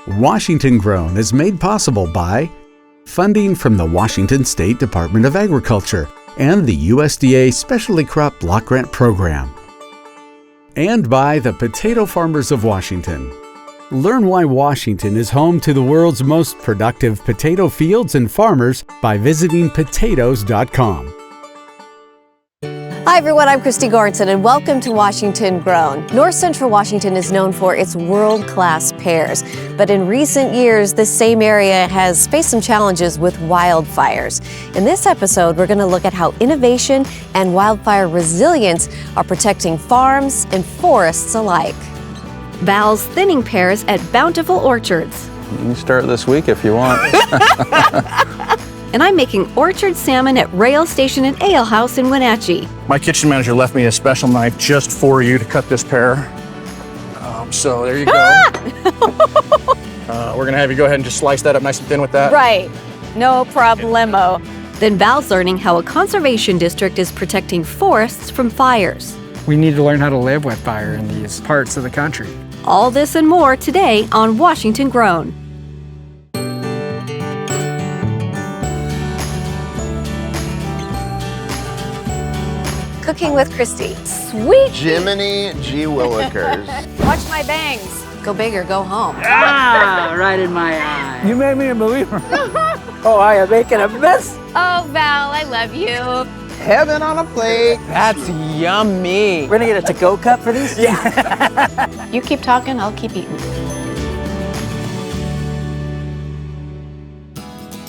Washington Grown is made possible by funding from the Washington State Department of Agriculture and the USDA Specialty Crop Block Grant Program. And by the Potato Farmers of Washington. Learn why Washington is home to the world's most productive potato fields and farmers by visiting potatoes.com. Hi everyone, I'm Christy Goranson and welcome to Washington Grown. North Central Washington is known for its world-class pears, but in recent years, this same area has faced some challenges with wildfires. In this episode, we're going to look at how innovation and wildfire resilience are protecting farms and forests alike. Val's thinning pears at Bountiful Orchards. You can start this week if you want. And I'm making orchard salmon at Rail Station and Ale House in Wenatchee. My kitchen manager left me a special knife just for you to cut this pear. So there you go. We're gonna have you go ahead and just slice that up nice and thin with that. Right, no problemo. Then Val's learning how a conservation district is protecting forests from fires. We need to learn how to live with fire in these parts of the country. All this and more today on Washington Grown. Cooking with Christy. Sweet. Jiminy G. Willikers. Watch my bangs. Go big or go home. Ah, right in my eye. You made me a believer. Oh, I am making a mess. Oh, Val, I love you. Heaven on a plate. That's yummy. We're gonna get a to-go cup for these? Yeah. You keep talking, I'll keep eating.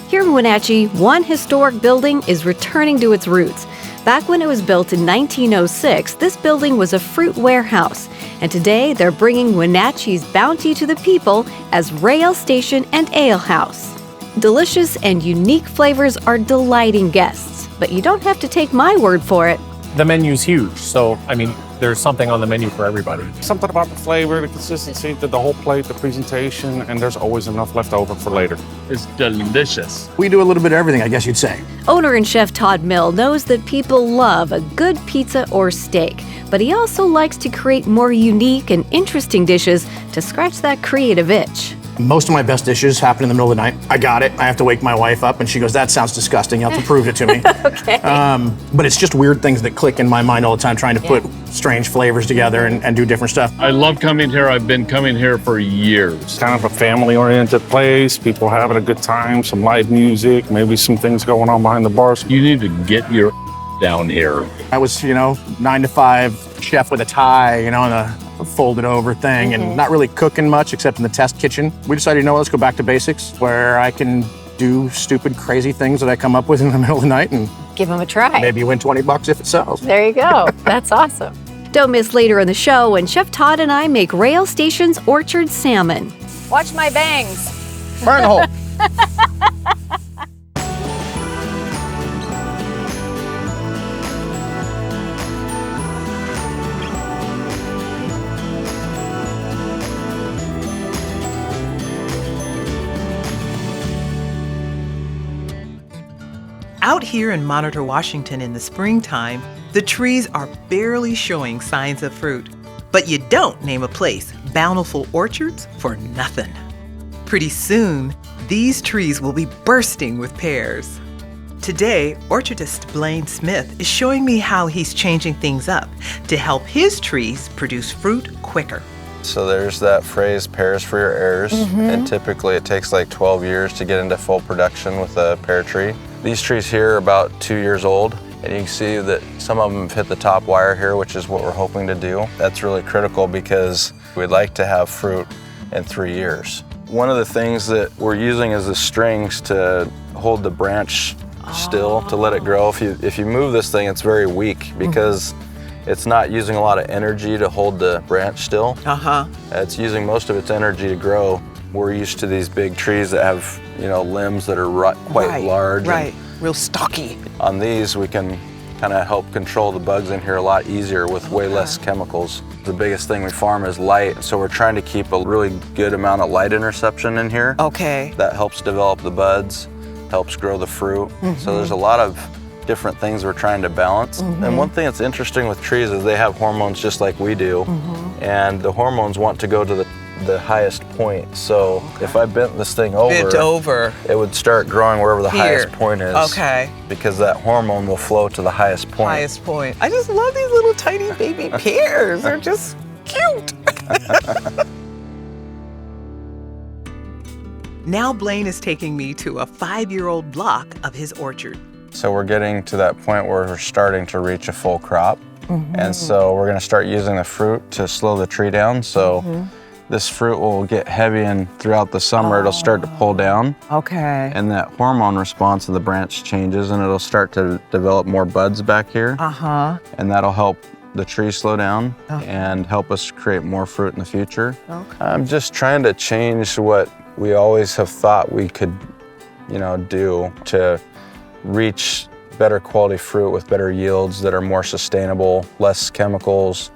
Here in Wenatchee, one historic building is returning to its roots. Back when it was built in 1906, this building was a fruit warehouse. And today, they're bringing Wenatchee's bounty to the people as Rail Station and Ale House. Delicious and unique flavors are delighting guests, but you don't have to take my word for it. The menu's huge, so there's something on the menu for everybody. Something about the flavor, the consistency, the whole plate, the presentation, and there's always enough left over for later. It's delicious. We do a little bit of everything, I guess you'd say. Owner and chef Todd Mill knows that people love a good pizza or steak, but he also likes to create more unique and interesting dishes to scratch that creative itch. Most of my best dishes happen in the middle of the night. I got it. I have to wake my wife up and she goes, that sounds disgusting. You have to prove it to me. Okay. But it's just weird things that click in my mind all the time, trying to put strange flavors together and do different stuff. I love coming here. I've been coming here for years. Kind of a family-oriented place, people having a good time, some live music, maybe some things going on behind the bars. You need to get your down here. I was, 9 to 5 chef with a tie, and a folded over thing, and not really cooking much except in the test kitchen. We decided, let's go back to basics where I can do stupid, crazy things that I come up with in the middle of the night and Give them a try. maybe win $20 if it sells. There you go. That's awesome. Don't miss later in the show when Chef Todd and I make Rail Station's orchard salmon. Watch my bangs. Burn the hole. Out here in Monitor, Washington in the springtime, the trees are barely showing signs of fruit. But you don't name a place Bountiful Orchards for nothing. Pretty soon, these trees will be bursting with pears. Today, orchardist Blaine Smith is showing me how he's changing things up to help his trees produce fruit quicker. So there's that phrase, pears for your heirs, and typically it takes like 12 years to get into full production with a pear tree. These trees here are about 2 years old, and you can see that some of them have hit the top wire here, which is what we're hoping to do. That's really critical because we'd like to have fruit in 3 years. One of the things that we're using is the strings to hold the branch still, to let it grow. If you move this thing, it's very weak because it's not using a lot of energy to hold the branch still. It's using most of its energy to grow. We're used to these big trees that have, limbs that are quite large. Right, real stocky. On these, we can kind of help control the bugs in here a lot easier with way less chemicals. The biggest thing we farm is light, so we're trying to keep a really good amount of light interception in here. Okay. That helps develop the buds, helps grow the fruit. So there's a lot of different things we're trying to balance. And one thing that's interesting with trees is they have hormones just like we do. And the hormones want to go to the highest point. So if I bent this thing over, it would start growing wherever the highest point is. Okay. Because that hormone will flow to the highest point. Highest point. I just love these little tiny baby pears. They're just cute. Now Blaine is taking me to a 5-year-old block of his orchard. So we're getting to that point where we're starting to reach a full crop. And so we're gonna start using the fruit to slow the tree down. So this fruit will get heavy, and throughout the summer it'll start to pull down. Okay. And that hormone response of the branch changes, and it'll start to develop more buds back here. And that'll help the tree slow down and help us create more fruit in the future. I'm just trying to change what we always have thought we could, do to reach better quality fruit with better yields that are more sustainable, less chemicals,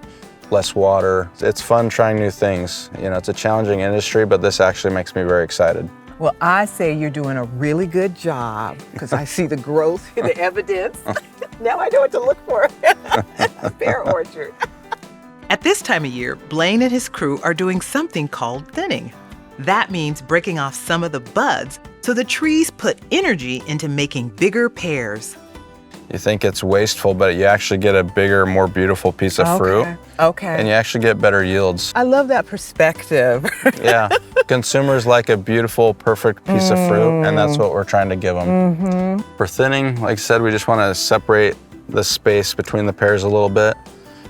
less water. It's fun trying new things. It's a challenging industry, but this actually makes me very excited. Well, I say you're doing a really good job because I see the growth, the evidence. Now I know what to look for. Pear orchard. At this time of year, Blaine and his crew are doing something called thinning. That means breaking off some of the buds so the trees put energy into making bigger pears. You think it's wasteful, but you actually get a bigger, more beautiful piece of fruit. Okay. And you actually get better yields. I love that perspective. Yeah. Consumers like a beautiful, perfect piece of fruit, and that's what we're trying to give them. For thinning, like I said, we just want to separate the space between the pears a little bit.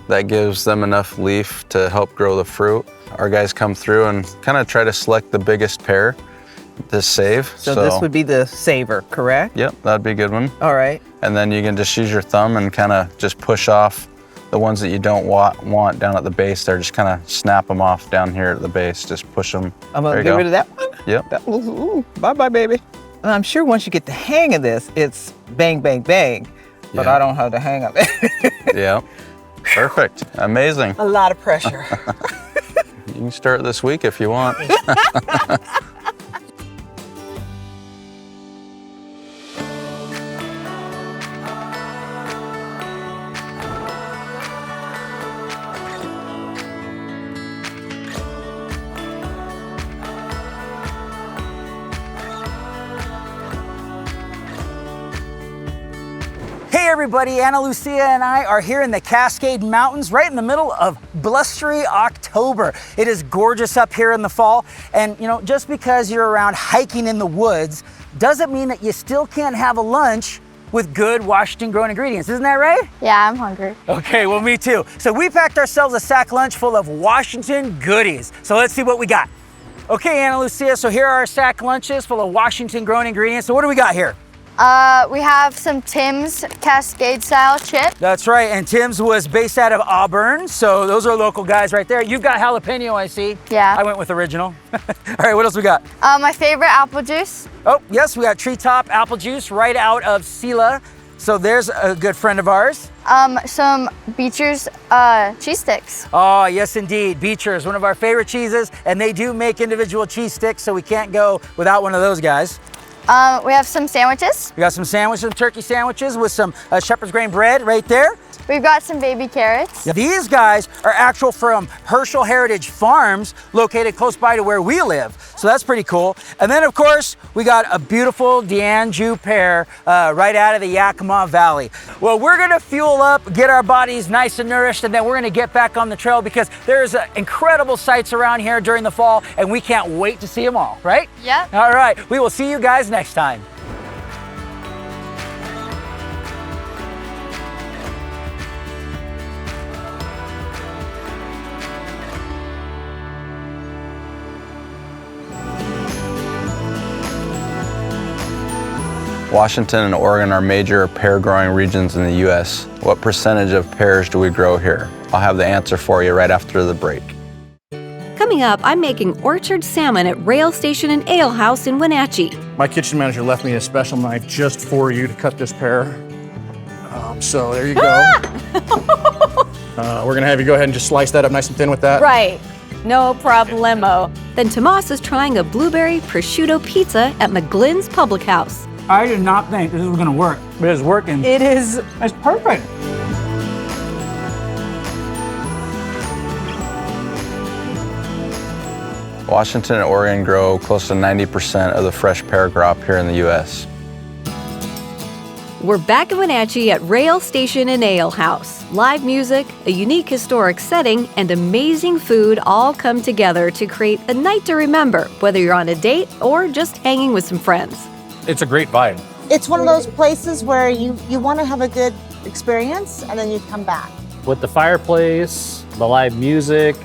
That gives them enough leaf to help grow the fruit. Our guys come through and kind of try to select the biggest pear to save. So this would be the saver, correct? Yep, that'd be a good one. All right. And then you can just use your thumb and kind of just push off the ones that you don't want down at the base there. Just kind of snap them off down here at the base. Just push them. I'm gonna get rid of that one? Yep. That was, ooh, bye-bye, baby. And I'm sure once you get the hang of this, it's bang, bang, bang. But I don't have the hang of it. Yeah. Perfect. Amazing. A lot of pressure. You can start this week if you want. Hey everybody, Ana Lucia and I are here in the Cascade Mountains right in the middle of blustery October. It is gorgeous up here in the fall, and just because you're around hiking in the woods doesn't mean that you still can't have a lunch with good Washington grown ingredients. Isn't that right? Yeah, I'm hungry. Okay, well me too. So we packed ourselves a sack lunch full of Washington goodies. So let's see what we got. Okay, Ana Lucia, so here are our sack lunches full of Washington grown ingredients. So what do we got here? We have some Tim's Cascade style chip. That's right, and Tim's was based out of Auburn, so those are local guys right there. You've got jalapeno, I see. Yeah. I went with original. All right, what else we got? My favorite apple juice. Oh, yes, we got Treetop apple juice right out of Sela. So there's a good friend of ours. Some Beecher's cheese sticks. Oh, yes, indeed. Beecher's, one of our favorite cheeses, and they do make individual cheese sticks, so we can't go without one of those guys. We have some sandwiches. We got some sandwiches, some turkey sandwiches with some shepherd's grain bread right there. We've got some baby carrots. Now, these guys are actual from Herschel Heritage Farms, located close by to where we live. So that's pretty cool. And then, of course, we got a beautiful D'Anjou pear right out of the Yakima Valley. Well, we're gonna fuel up, get our bodies nice and nourished, and then we're gonna get back on the trail because there's incredible sights around here during the fall, and we can't wait to see them all, right? Yep. All right, we will see you guys next time. Washington and Oregon are major pear growing regions in the U.S. What percentage of pears do we grow here? I'll have the answer for you right after the break. Coming up, I'm making orchard salmon at Rail Station and Ale House in Wenatchee. My kitchen manager left me a special knife just for you to cut this pear. So there you go. We're gonna have you go ahead and just slice that up nice and thin with that. Right. No problemo. Then Tomas is trying a blueberry prosciutto pizza at McGlinn's Public House. I did not think this was gonna work, but it's working. It is. It's perfect. Washington and Oregon grow close to 90% of the fresh pear crop here in the U.S. We're back in Wenatchee at Rail Station and Ale House. Live music, a unique historic setting, and amazing food all come together to create a night to remember, whether you're on a date or just hanging with some friends. It's a great vibe. It's one of those places where you want to have a good experience and then you come back. With the fireplace, the live music,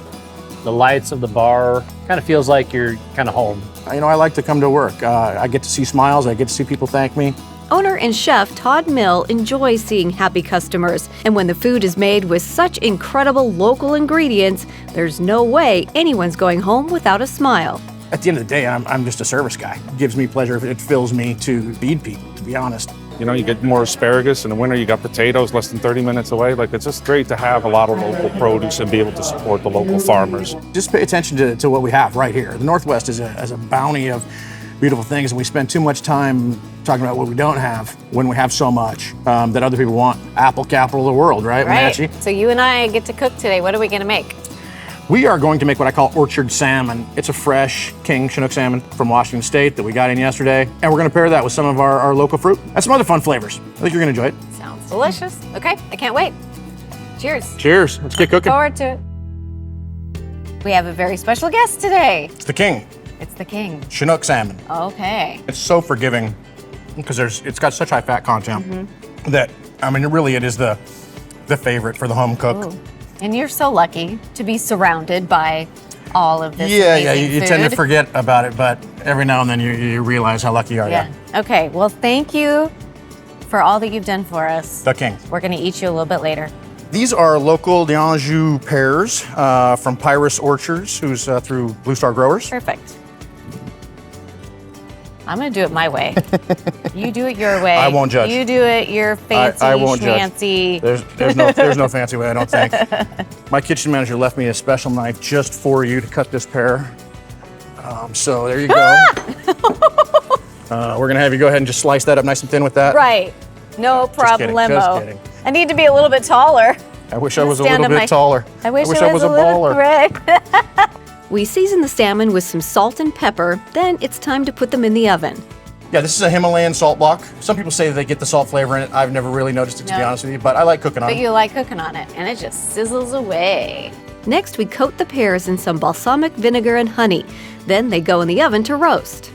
the lights of the bar, kind of feels like you're kind of home. You know, I like to come to work. I get to see smiles. I get to see people thank me. Owner and chef Todd Mill enjoys seeing happy customers, and when the food is made with such incredible local ingredients, there's no way anyone's going home without a smile. At the end of the day, I'm just a service guy. It gives me pleasure. It fills me to feed people, to be honest. You know, you get more asparagus. In the winter, you got potatoes less than 30 minutes away. Like, it's just great to have a lot of local produce and be able to support the local farmers. Just pay attention to what we have right here. The Northwest is a bounty of beautiful things, and we spend too much time talking about what we don't have when we have so much that other people want. Apple capital of the world, right, Wenatchee? So you and I get to cook today. What are we going to make? We are going to make what I call orchard salmon. It's a fresh king Chinook salmon from Washington State that we got in yesterday, and we're going to pair that with some of our local fruit and some other fun flavors. I think you're going to enjoy it. Sounds delicious. Okay, I can't wait. Cheers. Cheers. Let's get cooking. Forward to it. We have a very special guest today. It's the king. It's the king. Chinook salmon. Okay. It's so forgiving because it's got such high fat content that, I mean, it is the favorite for the home cook. Ooh. And you're so lucky to be surrounded by all of this amazing you food. tend to forget about it, but every now and then you realize how lucky you are. Yeah. Okay, well, thank you for all that you've done for us. The king. We're going to eat you a little bit later. These are local d'Anjou pears from Bountiful Orchards, who's through Blue Star Growers. Perfect. I'm going to do it my way. You do it your way. I won't judge. You do it your fancy, I won't schmancy. Judge. There's no fancy way, I don't think. My kitchen manager left me a special knife just for you to cut this pear. So there you go. We're gonna have you go ahead and just slice that up nice and thin with that. Right. No problemo. Just kidding. I need to be a little bit taller. I wish I was a little bit taller. I wish I was a baller. Right. We season the salmon with some salt and pepper, then it's time to put them in the oven. Yeah, this is a Himalayan salt block. Some people say they get the salt flavor in it. I've never really noticed it, to be honest with you, but I like cooking on it. But you like cooking on it, and it just sizzles away. Next, we coat the pears in some balsamic vinegar and honey. Then they go in the oven to roast.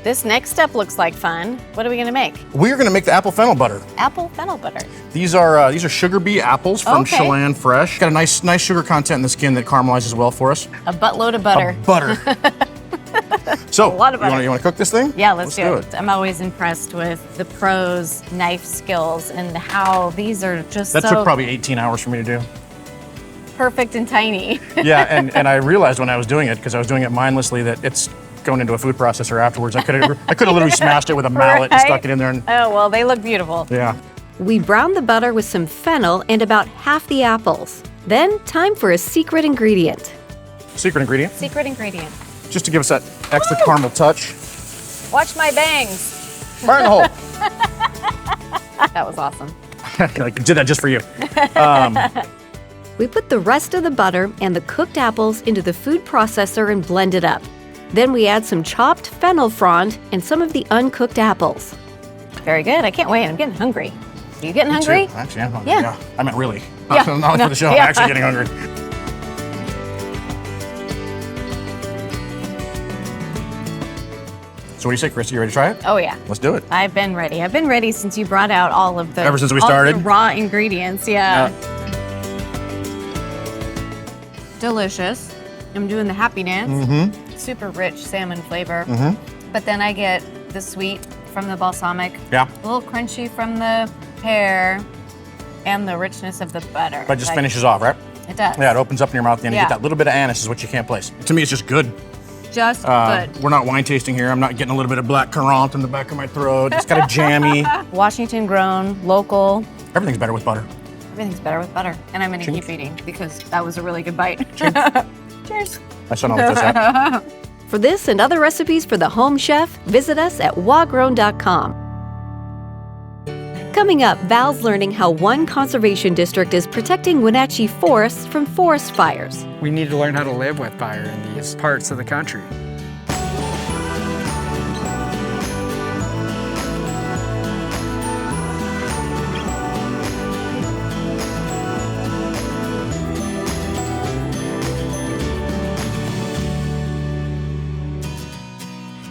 This next step looks like fun. What are we going to make? We're going to make the apple fennel butter. Apple fennel butter. These are sugar bee apples from Chelan Fresh. Got a nice sugar content in the skin that caramelizes well for us. A buttload of butter. Butter. So, a lot of butter. You want to cook this thing? Yeah, let's do it. I'm always impressed with the pros' knife skills and how these are just That took probably 18 hours for me to do. Perfect and tiny. Yeah, and I realized when I was doing it, because I was doing it mindlessly, that it's going into a food processor afterwards. I could have literally smashed it with a mallet and stuck it in there. And, oh, well, they look beautiful. Yeah. We brown the butter with some fennel and about half the apples. Then, time for a secret ingredient. Secret ingredient? Secret ingredient. Just to give us that extra caramel touch. Watch my bangs. Fire in the hole. That was awesome. I did that just for you. We put the rest of the butter and the cooked apples into the food processor and blend it up. Then we add some chopped fennel frond and some of the uncooked apples. Very good. I can't wait. I'm getting hungry. Are you getting hungry? Too. Actually, I'm hungry. Yeah. I meant really. Yeah. Not for the show. Yeah. I'm actually getting hungry. So what do you say, Christy? You ready to try it? Oh, yeah. Let's do it. I've been ready. I've been ready since you brought out all of the Ever since we all started? the raw ingredients. Yeah. Delicious. I'm doing the happy dance. Super rich salmon flavor. But then I get the sweet from the balsamic. Yeah. A little crunchy from the pear and the richness of the butter. But it just finishes off, right? It does. Yeah, it opens up in your mouth at the end. You Yeah. get that little bit of anise is what you can't place. To me, it's just good. Just good. We're not wine tasting here. I'm not getting a little bit of black currant in the back of my throat. It's got a jammy. Washington grown, local. Everything's better with butter. Everything's better with butter. And I'm gonna keep eating because that was a really good bite. Cheers. I saw all this out. For this and other recipes for the home chef, visit us at wagrown.com. Coming up, Val's learning how one conservation district is protecting Wenatchee forests from forest fires. We need to learn how to live with fire in these parts of the country.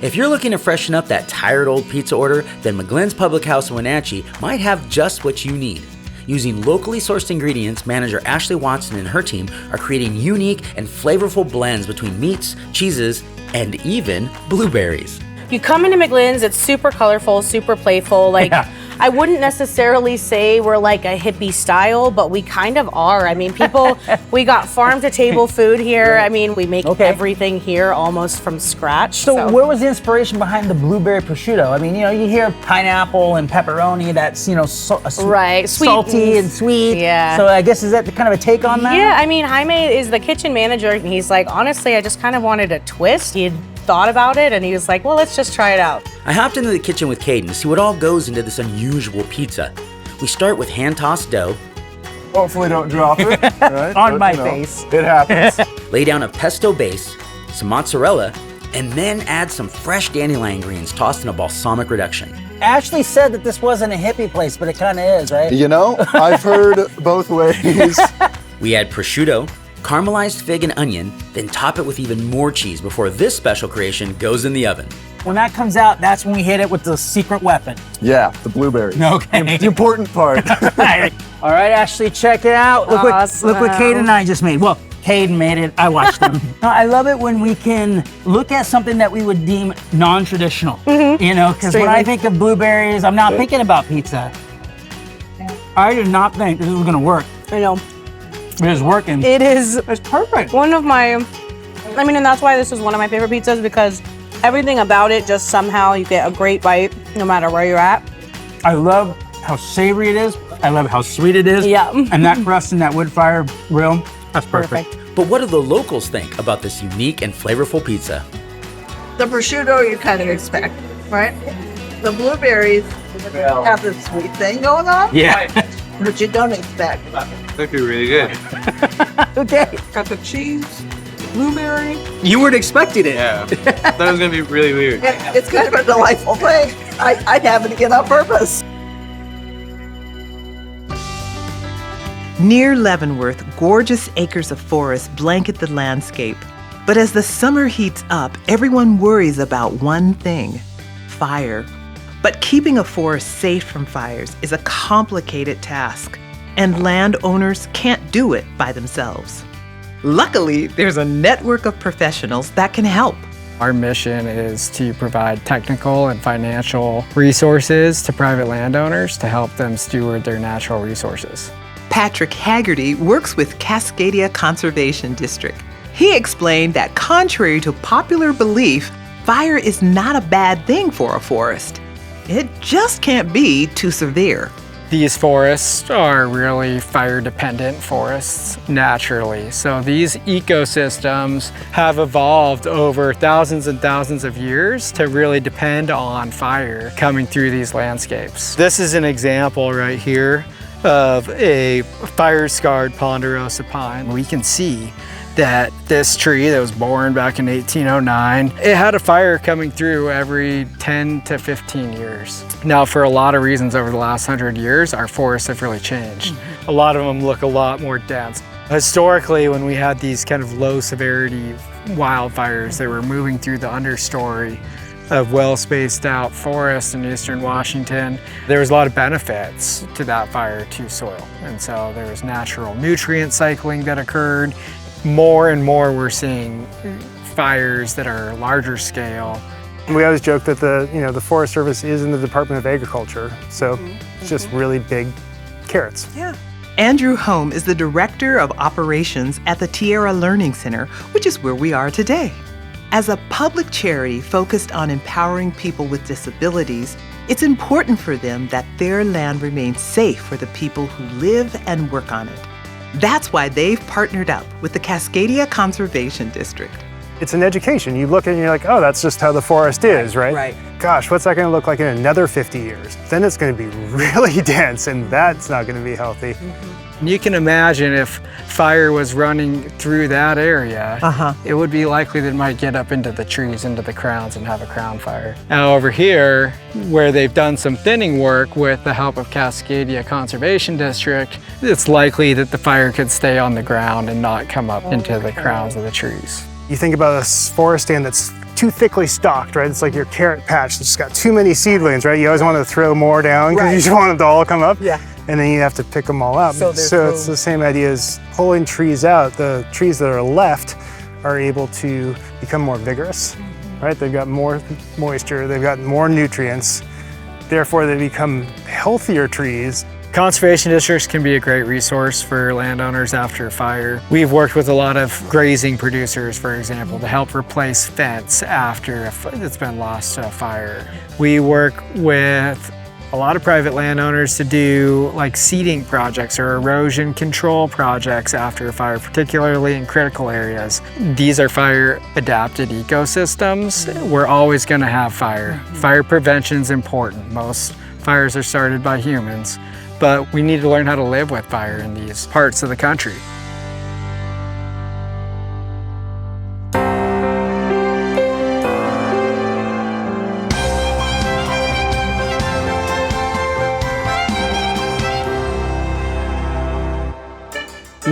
If you're looking to freshen up that tired old pizza order, then McGlinn's Public House in Wenatchee might have just what you need. Using locally sourced ingredients, manager Ashley Watson and her team are creating unique and flavorful blends between meats, cheeses, and even blueberries. You come into McGlinn's, it's super colorful, super playful. I wouldn't necessarily say we're like a hippie style, but we kind of are. I mean, we got farm to table food here. I mean, we make everything here almost from scratch. So where was the inspiration behind the blueberry prosciutto? I mean, you hear pineapple and pepperoni, that's, right, salty and sweet. Yeah. So I guess, is that kind of a take on that? Yeah, I mean, Jaime is the kitchen manager, and he's like, honestly, I just kind of wanted a twist. He had thought about it, and he was like, well, let's just try it out. I hopped into the kitchen with Caden to see what all goes into this unusual pizza. We start with hand-tossed dough. Hopefully don't drop it. Right? On my face. It happens. Lay down a pesto base, some mozzarella, and then add some fresh dandelion greens tossed in a balsamic reduction. Ashley said that this wasn't a hippie place, but it kind of is, right? I've heard both ways. We add prosciutto, caramelized fig and onion, then top it with even more cheese before this special creation goes in the oven. When that comes out, that's when we hit it with the secret weapon. Yeah, the blueberries. Okay. The important part. All right, Ashley, check it out. Look what Caden and I just made. Well, Caden made it, I watched them. I love it when we can look at something that we would deem non-traditional, because when I think of blueberries, I'm not thinking about pizza. I did not think this was gonna work. I know. It is working. It is. It's perfect. And that's why this is one of my favorite pizzas, because everything about it, just somehow you get a great bite no matter where you're at. I love how savory it is. I love how sweet it is. Yeah. And that crust in that wood fire grill, that's perfect. But what do the locals think about this unique and flavorful pizza? The prosciutto you kind of expect, right? The blueberries have this sweet thing going on. Yeah. But you don't expect. That'd be really good. Okay. Got the cheese, blueberry. You weren't expecting it. Yeah. That was going to be really weird. It's kind of a delightful thing. I'd have it again on purpose. Near Leavenworth, gorgeous acres of forest blanket the landscape. But as the summer heats up, everyone worries about one thing: fire. But keeping a forest safe from fires is a complicated task, and landowners can't do it by themselves. Luckily, there's a network of professionals that can help. Our mission is to provide technical and financial resources to private landowners to help them steward their natural resources. Patrick Haggerty works with Cascadia Conservation District. He explained that contrary to popular belief, fire is not a bad thing for a forest. It just can't be too severe. These forests are really fire-dependent forests naturally. So these ecosystems have evolved over thousands and thousands of years to really depend on fire coming through these landscapes. This is an example right here of a fire-scarred ponderosa pine. We can see that this tree that was born back in 1809, it had a fire coming through every 10 to 15 years. Now, for a lot of reasons over the last 100 years, our forests have really changed. A lot of them look a lot more dense. Historically, when we had these kind of low severity wildfires that were moving through the understory of well-spaced out forests in eastern Washington, there was a lot of benefits to that fire to soil. And so there was natural nutrient cycling that occurred. More and more we're seeing fires that are larger scale. We always joke that the Forest Service is in the Department of Agriculture, so it's just really big carrots. Yeah. Andrew Holm is the Director of Operations at the Tierra Learning Center, which is where we are today. As a public charity focused on empowering people with disabilities, it's important for them that their land remains safe for the people who live and work on it. That's why they've partnered up with the Cascadia Conservation District. It's an education. You look at it and you're like, oh, that's just how the forest is, right? Right. Gosh, what's that going to look like in another 50 years? Then it's going to be really dense, and that's not going to be healthy. You can imagine if fire was running through that area, it would be likely that it might get up into the trees, into the crowns, and have a crown fire. Now over here, where they've done some thinning work with the help of Cascadia Conservation District, it's likely that the fire could stay on the ground and not come up into the crowns of the trees. You think about a forest stand that's too thickly stocked, right? It's like your carrot patch that's got too many seedlings, right? You always want to throw more down because you just want them to all come up. Yeah. And then you have to pick them all up. So it's the same idea as pulling trees out. The trees that are left are able to become more vigorous, right? They've got more moisture, they've got more nutrients. Therefore, they become healthier trees. Conservation districts can be a great resource for landowners after a fire. We've worked with a lot of grazing producers, for example, to help replace fence after it's been lost to a fire. We work with a lot of private landowners to do like seeding projects or erosion control projects after a fire, particularly in critical areas. These are fire adapted ecosystems. We're always going to have fire. Fire prevention is important. Most fires are started by humans, but we need to learn how to live with fire in these parts of the country.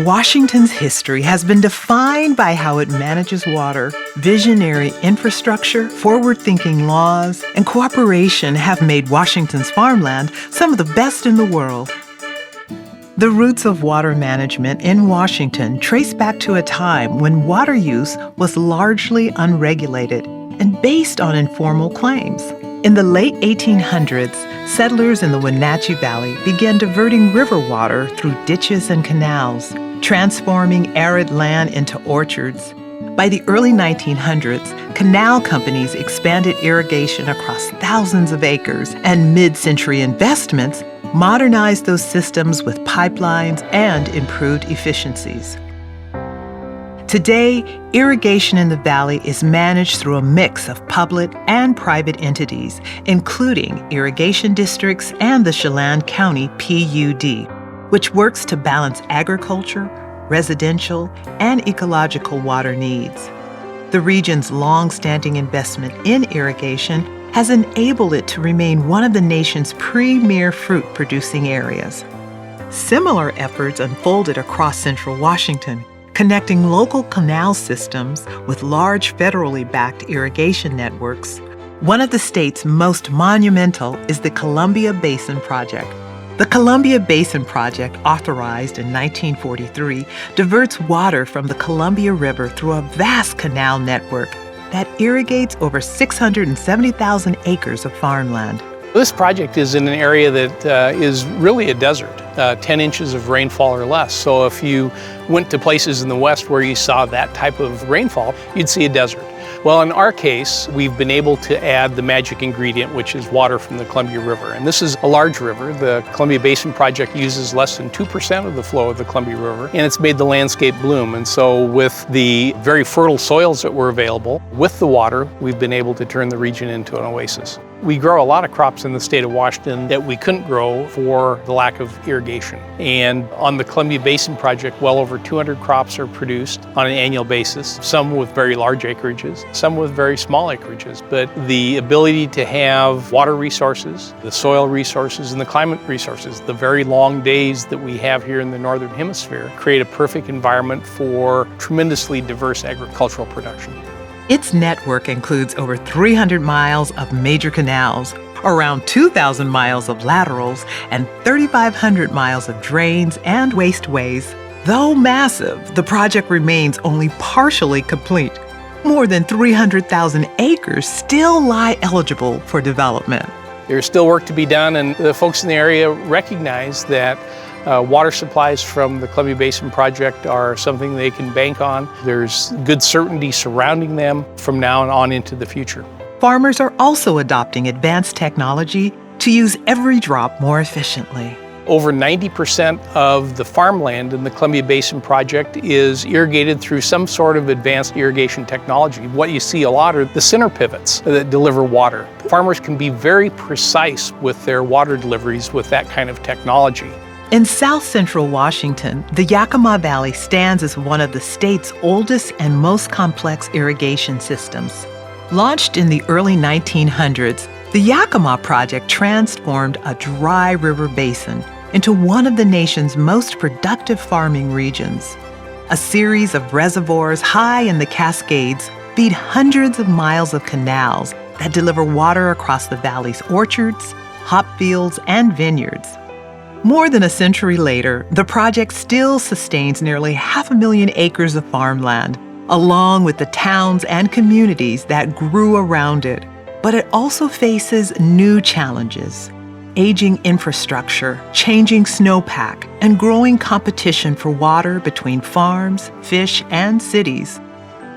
Washington's history has been defined by how it manages water. Visionary infrastructure, forward-thinking laws, and cooperation have made Washington's farmland some of the best in the world. The roots of water management in Washington trace back to a time when water use was largely unregulated and based on informal claims. In the late 1800s, settlers in the Wenatchee Valley began diverting river water through ditches and canals, transforming arid land into orchards. By the early 1900s, canal companies expanded irrigation across thousands of acres, and mid-century investments modernized those systems with pipelines and improved efficiencies. Today, irrigation in the valley is managed through a mix of public and private entities, including irrigation districts and the Chelan County PUD, which works to balance agriculture, residential, and ecological water needs. The region's long-standing investment in irrigation has enabled it to remain one of the nation's premier fruit-producing areas. Similar efforts unfolded across central Washington, connecting local canal systems with large federally backed irrigation networks. One of the state's most monumental is the Columbia Basin Project. The Columbia Basin Project, authorized in 1943, diverts water from the Columbia River through a vast canal network that irrigates over 670,000 acres of farmland. This project is in an area that is really a desert, 10 inches of rainfall or less. So if you went to places in the West where you saw that type of rainfall, you'd see a desert. Well, in our case, we've been able to add the magic ingredient, which is water from the Columbia River. And this is a large river. The Columbia Basin Project uses less than 2% of the flow of the Columbia River, and it's made the landscape bloom. And so with the very fertile soils that were available, with the water, we've been able to turn the region into an oasis. We grow a lot of crops in the state of Washington that we couldn't grow for the lack of irrigation. And on the Columbia Basin Project, well over 200 crops are produced on an annual basis, some with very large acreages, some with very small acreages. But the ability to have water resources, the soil resources, and the climate resources, the very long days that we have here in the Northern Hemisphere, create a perfect environment for tremendously diverse agricultural production. Its network includes over 300 miles of major canals, around 2,000 miles of laterals, and 3,500 miles of drains and wasteways. Though massive, the project remains only partially complete. More than 300,000 acres still lie eligible for development. There's still work to be done, and the folks in the area recognize that water supplies from the Columbia Basin Project are something they can bank on. There's good certainty surrounding them from now on into the future. Farmers are also adopting advanced technology to use every drop more efficiently. Over 90% of the farmland in the Columbia Basin project is irrigated through some sort of advanced irrigation technology. What you see a lot are the center pivots that deliver water. Farmers can be very precise with their water deliveries with that kind of technology. In south central Washington, the Yakima Valley stands as one of the state's oldest and most complex irrigation systems. Launched in the early 1900s, the Yakima Project transformed a dry river basin into one of the nation's most productive farming regions. A series of reservoirs high in the Cascades feed hundreds of miles of canals that deliver water across the valley's orchards, hop fields, and vineyards. More than a century later, the project still sustains nearly 500,000 acres of farmland, along with the towns and communities that grew around it. But it also faces new challenges: aging infrastructure, changing snowpack, and growing competition for water between farms, fish, and cities.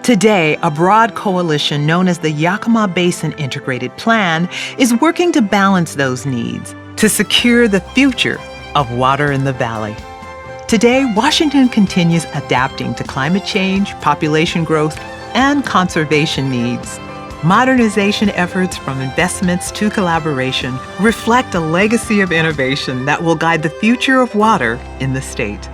Today, a broad coalition known as the Yakima Basin Integrated Plan is working to balance those needs to secure the future of water in the valley. Today, Washington continues adapting to climate change, population growth, and conservation needs. Modernization efforts, from investments to collaboration, reflect a legacy of innovation that will guide the future of water in the state.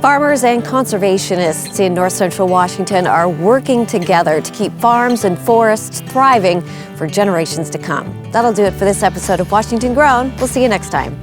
Farmers and conservationists in north central Washington are working together to keep farms and forests thriving for generations to come. That'll do it for this episode of Washington Grown. We'll see you next time.